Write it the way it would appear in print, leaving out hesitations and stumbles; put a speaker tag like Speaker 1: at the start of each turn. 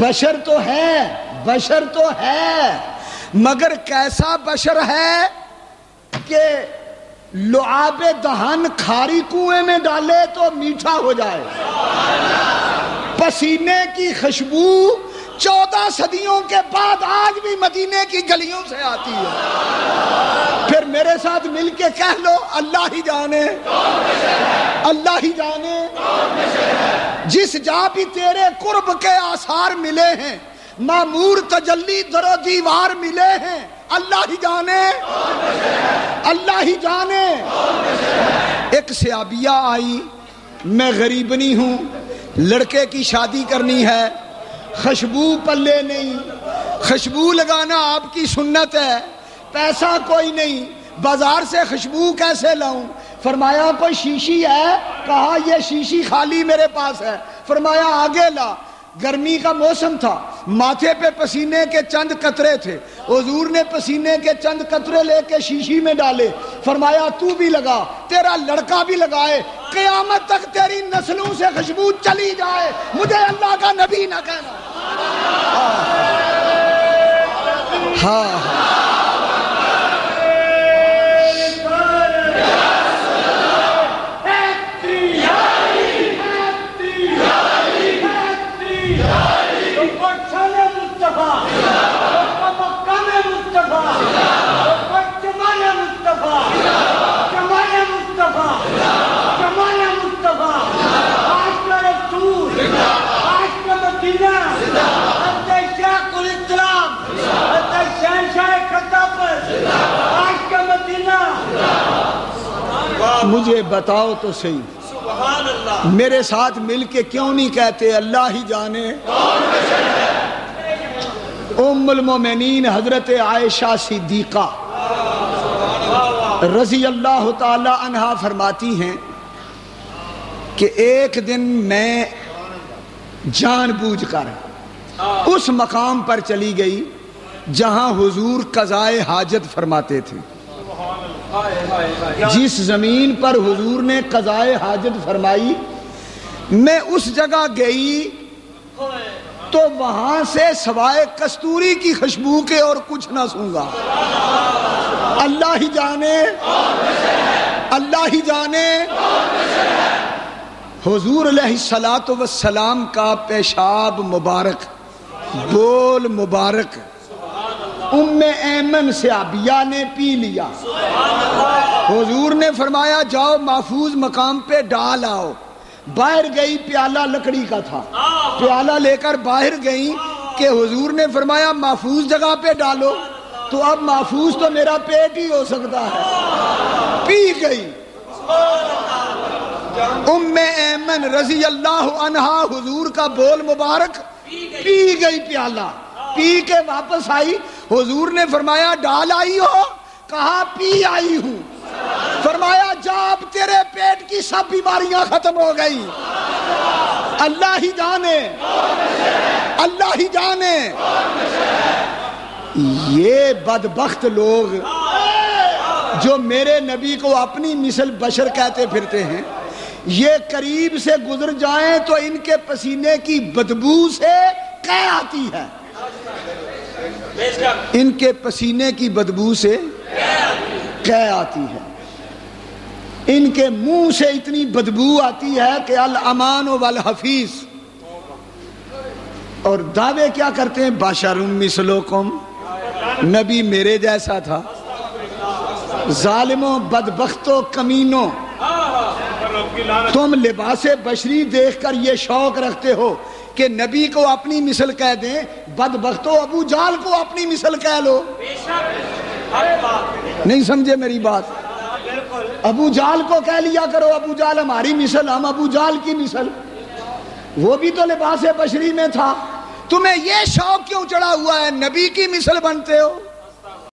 Speaker 1: بشر تو ہے مگر کیسا بشر ہے کہ لعاب دہن کھاری کنویں میں ڈالے تو میٹھا ہو جائے. پسینے کی خوشبو 14 صدیوں کے بعد آج بھی مدینے کی گلیوں سے آتی ہے. پھر میرے ساتھ مل کے کہہ لو اللہ ہی جانے، اللہ ہی جانے. جس جا بھی تیرے قرب کے آثار ملے ہیں، معمور تجلی در و دیوار ملے ہیں، اللہ ہی جانے، اللہ ہی جانے. ایک صحابیہ آئی، میں غریبنی ہوں، لڑکے کی شادی کرنی ہے، خوشبو پلے نہیں، خوشبو لگانا آپ کی سنت ہے، پیسہ کوئی نہیں، بازار سے خوشبو کیسے لاؤں؟ فرمایا کوئی شیشی ہے؟ کہا یہ شیشی خالی میرے پاس ہے. فرمایا آگے لا. گرمی کا موسم تھا، ماتھے پہ پسینے کے چند قطرے تھے، حضور نے پسینے کے چند قطرے لے کے شیشی میں ڈالے. فرمایا تو بھی لگا، تیرا لڑکا بھی لگائے، قیامت تک تیری نسلوں سے خوشبو چلی جائے، مجھے اللہ کا نبی نہ کہنا. ہاں مجھے بتاؤ تو صحیح، میرے ساتھ مل کے کیوں نہیں کہتے اللہ ہی جانے؟ ام المومنین حضرت عائشہ صدیقہ رضی اللہ تعالی عنہا فرماتی ہیں کہ ایک دن میں جان بوجھ کر اس مقام پر چلی گئی جہاں حضور قضائے حاجت فرماتے تھے. جس زمین پر حضور نے قضائے حاجت فرمائی، میں اس جگہ گئی تو وہاں سے سوائے کستوری کی خوشبو کے اور کچھ نہ سونگا. اللہ ہی جانے، اللہ ہی جانے. حضور علیہ الصلوۃ والسلام کا پیشاب مبارک، بول مبارک ام ایمن صحابیہ نے پی لیا. حضور نے فرمایا جاؤ محفوظ مقام پہ ڈال آؤ. باہر گئی، پیالہ لکڑی کا تھا، پیالہ لے کر باہر گئی کہ حضور نے فرمایا محفوظ جگہ پہ ڈالو. تو اب محفوظ تو میرا پیٹ ہی ہو سکتا ہے. پی گئی ام ایمن رضی اللہ عنہا، حضور کا بول مبارک پی گئی پیالہ. پی کے واپس آئی، حضور نے فرمایا ڈال آئی ہو؟ کہا پی آئی ہوں. فرمایا جا اب تیرے پیٹ کی سب بیماریاں ختم ہو گئی. اللہ ہی جانے، اللہ ہی جانے. یہ بدبخت لوگ جو میرے نبی کو اپنی مثل بشر کہتے پھرتے ہیں، یہ قریب سے گزر جائیں تو ان کے پسینے کی بدبو سے قے آتی ہے. ان کے پسینے کی بدبو سے قے آتی ہے. ان کے منہ سے اتنی بدبو آتی ہے کہ الامان والحفیظ. اور دعوے کیا کرتے ہیں؟ بشر مثلکم، نبی میرے جیسا تھا. ظالموں، بدبختوں، کمینوں، تم لباس بشری دیکھ کر یہ شوق رکھتے ہو کہ نبی کو اپنی مثل کہہ دیں. بدبختوں، ابو جہل کو اپنی مثل کہہ لو. نہیں سمجھے میری بات؟ ابو جہل کو کہہ لیا کرو ابو جہل ہماری مثل، ہم ابو جہل کی مثل. وہ بھی تو لباس بشری میں تھا. تمہیں یہ شوق کیوں چڑھا ہوا ہے؟ نبی کی مثل بنتے ہو.